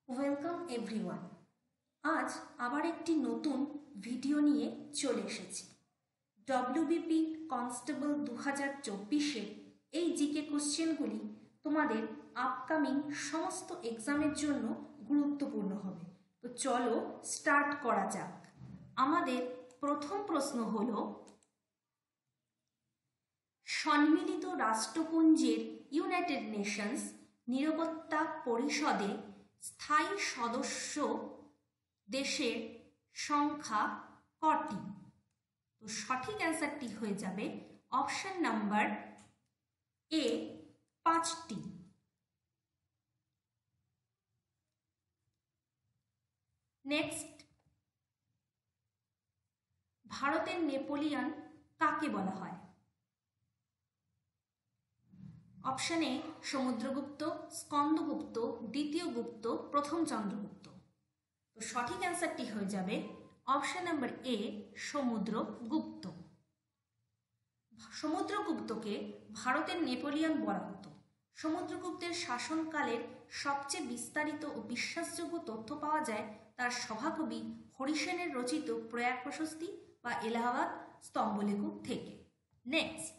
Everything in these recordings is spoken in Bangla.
Welcome everyone. আজ আবার একটি নতুন ভিডিও নিয়ে চলে এসেছি। ডব্লিউবিপি কনস্টেবল 2024-এর এই জিকে কোশ্চেনগুলি তোমাদের আপকামিং সমস্ত এক্সামের জন্য গুরুত্বপূর্ণ হবে। তো চলো স্টার্ট করা যাক। আমাদের প্রথম প্রশ্ন হল, সম্মিলিত রাষ্ট্রপুঞ্জের ইউনাইটেড নেশনস নিরাপত্তা পরিষদে স্থায়ী সদস্য দেশের সংখ্যা কটি? তো সঠিক অ্যান্সারটি হয়ে যাবে অপশন নাম্বার এ, 5টি। নেক্সট, ভারতের নেপোলিয়ন কাকে বলা হয়? অপশন এ সমুদ্রগুপ্ত, স্কন্দগুপ্ত, দ্বিতীয় গুপ্ত, প্রথম চন্দ্রগুপ্ত। তো সঠিক অ্যান্সারটি হয়ে যাবে অপশন নাম্বার এ, সমুদ্রগুপ্ত। সমুদ্রগুপ্তকে ভারতের নেপোলিয়ন বলা হতো। সমুদ্রগুপ্তের শাসনকালের সবচেয়ে বিস্তারিত ও বিশ্বাসযোগ্য তথ্য পাওয়া যায় তার সভাকবি হরিসেনের রচিত প্রয়াগ প্রশস্তি বা এলাহাবাদ স্তম্ভলেখ থেকে। নেক্সট,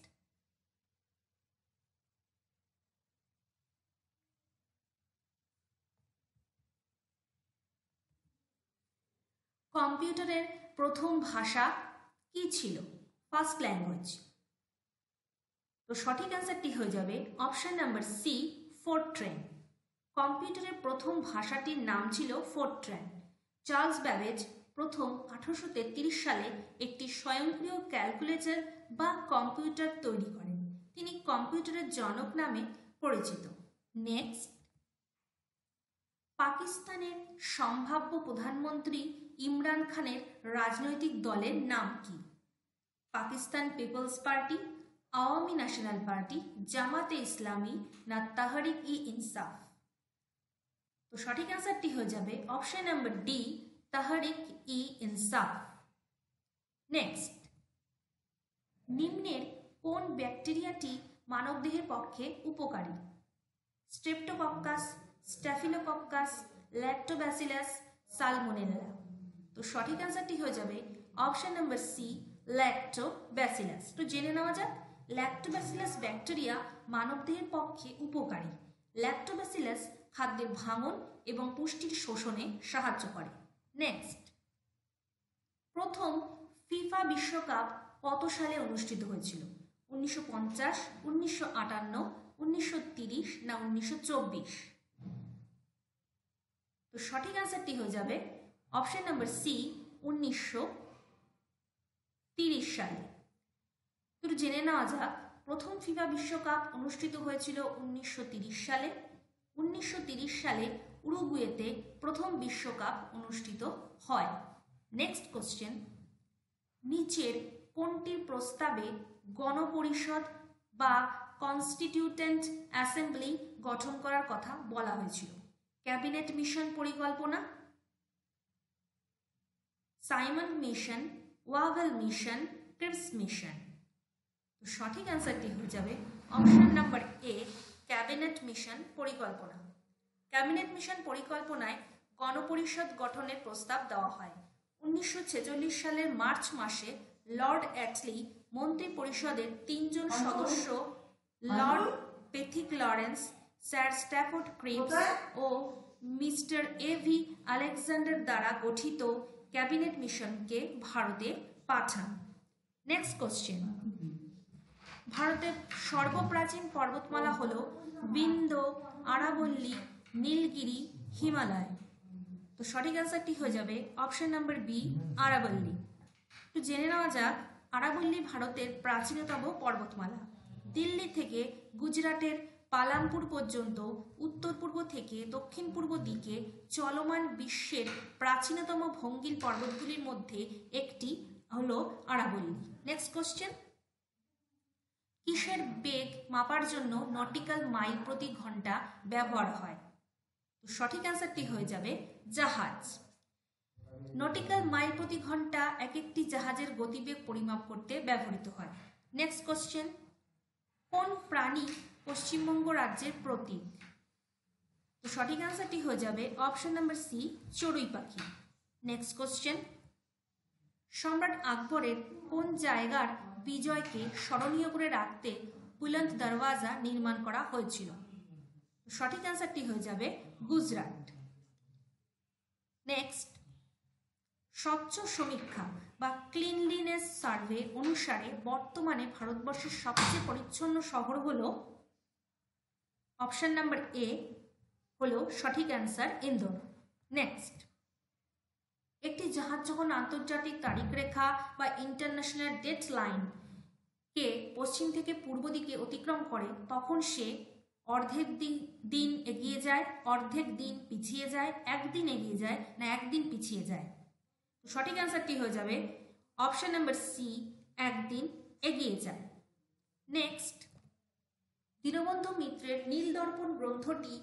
কম্পিউটারের প্রথম ভাষা কি ছিল? First language. তো সঠিক অ্যান্সারটি হয়ে যাবে অপশন নাম্বার সি, ফোরট্রেন। কম্পিউটারের প্রথম ভাষাটির নাম ছিল ফোরট্রেন। চার্লস ব্যাবেজ প্রথম 1833 সালে একটি স্বয়ংক্রিয় ক্যালকুলেটর বা কম্পিউটার তৈরি করেন। তিনি কম্পিউটারের জনক নামে পরিচিত। নেক্সট, পাকিস্তানের সম্ভাব্য প্রধানমন্ত্রী ইমরান খানের রাজনৈতিক দলের নাম কি? Pakistan People's Party, Awami National Party, Jamaat-e Islami না তাহরিক-ই-ইনসাফ? তো সঠিক অ্যান্সারটি হয়ে যাবে option number D, Tehreek-e-Insaf. Next, নিম্নের কোন ব্যাকটেরিয়াটি মানবদেহের পক্ষে উপকারী? Streptococcus, staphylococcus, lactobacillus, salmonella? তো সঠিক অ্যান্সারটি হয়ে যাবে অপশন নাম্বার সি, ল্যাক্টোব্যাসিলাস। তো জেনে নেওয়া যাক, ল্যাক্টোব্যাসিলাস ব্যাকটেরিয়া মানবদেহের পক্ষে উপকারী। ল্যাক্টোব্যাসিলাস খাদ্যের ভাঙন এবং পুষ্টির শোষণে সাহায্য করে। নেক্সট, প্রথম ফিফা বিশ্বকাপ কত সালে অনুষ্ঠিত হয়েছিল? 1950, 1958, 1930 না 1924? তো সঠিক অ্যান্সারটি হয়ে যাবে অপশন নাম্বার সি, 1930 সালে। তো জেনে নেওয়া যাক, প্রথম ফিফা বিশ্বকাপ অনুষ্ঠিত হয়েছিল 1930 সালে। 1930 সালে উরুগুয়েতে প্রথম বিশ্বকাপ অনুষ্ঠিত হয়। নেক্সট কোশ্চেন, নিচের কোনটির প্রস্তাবে গণপরিষদ বা কনস্টিটিউয়েন্ট অ্যাসেম্বলি গঠন করার কথা বলা হয়েছিল? ক্যাবিনেট মিশন পরিকল্পনা, Simon Mission, Wavell Mission, Cripps Mission? তো সঠিক অ্যান্সারটি হয়ে যাবে option number A, Cabinet Mission পরিকল্পনা। ক্যাবিনেট মিশন পরিকল্পনায় গণপরিষদ গঠনের প্রস্তাব দেওয়া হয়। 1946 সালের মার্চ মাসে লর্ড অ্যাটলি মন্ত্রী পরিষদের 3 জন সদস্য Lord Pethick Lawrence, Sir Stafford Cripps ও মিস্টার এভি আলেকজান্ডার দ্বারা গঠিত ক্যাবিনেট মিশনকে ভারতে পাঠান। নেক্সট কোশ্চেন, ভারতের সর্বপ্রাচীন পর্বতমালা হল বিন্ধ্য, আরাবল্লী, নীলগিরি, হিমালয়? তো সঠিক অ্যান্সারটি হয়ে যাবে অপশন নাম্বার বি, আরাবল্লী। তো জেনে নেওয়া যাক, আরাবল্লী ভারতের প্রাচীনতম পর্বতমালা। দিল্লি থেকে গুজরাটের পালামপুর পর্যন্ত উত্তর পূর্ব থেকে দক্ষিণ পূর্ব দিকে চলমান বিশ্বের প্রাচীনতম ভঙ্গিল পর্বতগুলির মধ্যে একটি হলো আরাবল্লী। নেক্সট কোশ্চেন, কিসের বেগ মাপার জন্য নটিক্যাল মাইল প্রতি ঘন্টা ব্যবহার হয়? তো সঠিক অ্যান্সারটি হয়ে যাবে জাহাজ। নটিক্যাল মাইল প্রতি ঘন্টা এক একটি জাহাজের গতিবেগ পরিমাপ করতে ব্যবহৃত হয়। নেক্সট কোশ্চেন, কোন প্রাণী পশ্চিমবঙ্গ রাজ্যের প্রতীক? তো তো সঠিক অ্যান্সারটি হয়ে যাবে অপশন নাম্বার সি, চড়ুই পাখি। নেক্সট কোশ্চেন, সম্রাট আকবরের কোন জায়গার বিজয়কে স্মরণীয় করে রাখতে বুলন্দ দরওয়াজা নির্মাণ করা হয়েছিল? সঠিক অ্যান্সারটি হয়ে যাবে গুজরাট। নেক্সট, স্বচ্ছ সমীক্ষা বা ক্লিনলিনেস সার্ভে অনুসারে বর্তমানে ভারতবর্ষের সবচেয়ে পরিচ্ছন্ন শহর হলো, অপশন নাম্বার এ হলো সঠিক অ্যান্সার ইন্দোর। নেক্সট, একটি জাহাজ যখন আন্তর্জাতিক তারিখ রেখা বা ইন্টারন্যাশনাল ডেট লাইন কে পশ্চিম থেকে পূর্ব দিকে অতিক্রম করে তখন সে অর্ধেক দিন এগিয়ে যায়, অর্ধেক দিন পিছিয়ে যায়, একদিন এগিয়ে যায় না একদিন পিছিয়ে যায়? সঠিক অ্যান্সারটি হয়ে যাবে অপশন নাম্বার সি, একদিন এগিয়ে যায়। নেক্সট, দীনবন্ধু মিত্রের নীলদর্পণ গ্রন্থটি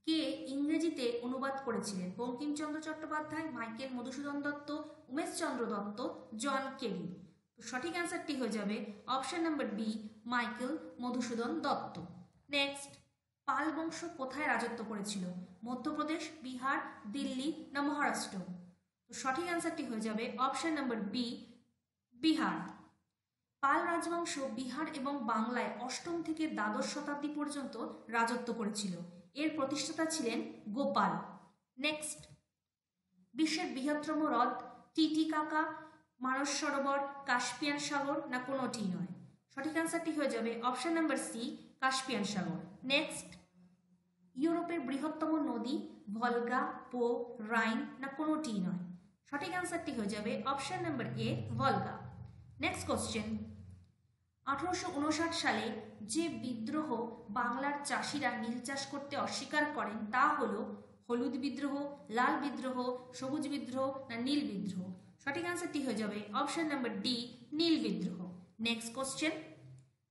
কে ইংরেজিতে অনুবাদ করেছিলেন? Bankimchandra Chattopadhyay, Michael Madhusudan Dutt, Umeshchandra Dutt, John Kelly? সঠিক অ্যান্সারটি হয়ে যাবে option number B, Michael Madhusudan Dutt. Next, Pal বংশ কোথায় রাজত্ব করেছিল? মধ্যপ্রদেশ, বিহার, দিল্লি না মহারাষ্ট্র? সঠিক অ্যান্সারটি হয়ে যাবে অপশন নাম্বার বি, বিহার। পাল রাজবংশ বিহার এবং বাংলায় অষ্টম থেকে দ্বাদশ শতাব্দী পর্যন্ত রাজত্ব করেছিল। এর প্রতিষ্ঠাতা ছিলেন গোপাল। নেক্সট, বিশ্বের বৃহত্তম হ্রদ টিটিকাকা, মানস সরোবর, কাস্পিয়ান সাগর না কোনোটি নয়? সঠিক অ্যান্সারটি হয়ে যাবে অপশন নাম্বার সি, কাস্পিয়ান সাগর। নেক্সট, ইউরোপের বৃহত্তম নদী ভলগা, পো, রাইন না কোনোটি নয়? সঠিক অ্যান্সারটি হয়ে যাবে অপশন নাম্বার এ, ভলগা। নেক্সট কোশ্চেন, 1859 সালে যে বিদ্রোহ বাংলার চাষিরা নীল চাষ করতে অস্বীকার করেন তা হলো হলুদ বিদ্রোহ, লাল বিদ্রোহ, সবুজ বিদ্রোহ না নীল বিদ্রোহ? সঠিক অ্যান্সারটি হয়ে যাবে অপশন নাম্বার ডি, নীল বিদ্রোহ। নেক্সট কোশ্চেন,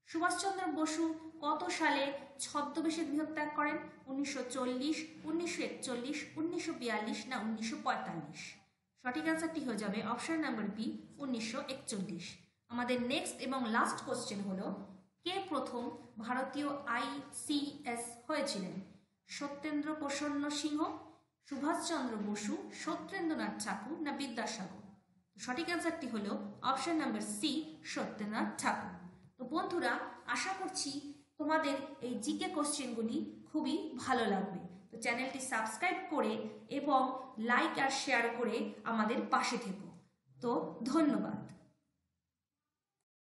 সুভাষচন্দ্র বসু কত সালে ছদ্মবেশে গৃহত্যাগ করেন? 1940, 1941, 1942 না 1945? সঠিক অ্যান্সারটি হয়ে যাবে অপশন নাম্বার বি, 1941। আমাদের নেক্সট এবং লাস্ট কোশ্চেন হলো, কে প্রথম ভারতীয় ICS হয়েছিলেন? সত্যেন্দ্র প্রসন্ন সিংহ, সুভাষচন্দ্র বসু, সত্যেন্দ্রনাথ ঠাকুর না বিদ্যাসাগর? সঠিক অ্যান্সারটি হলো অপশন নাম্বার সি, সত্যেন্দ্রনাথ ঠাকুর। তো বন্ধুরা, আশা করছি তোমাদের এই জিকে কোশ্চেনগুলি খুবই ভালো লাগবে। তো চ্যানেলটি সাবস্ক্রাইব করে এবং লাইক আর শেয়ার করে আমাদের পাশে থেকো। তো ধন্যবাদ।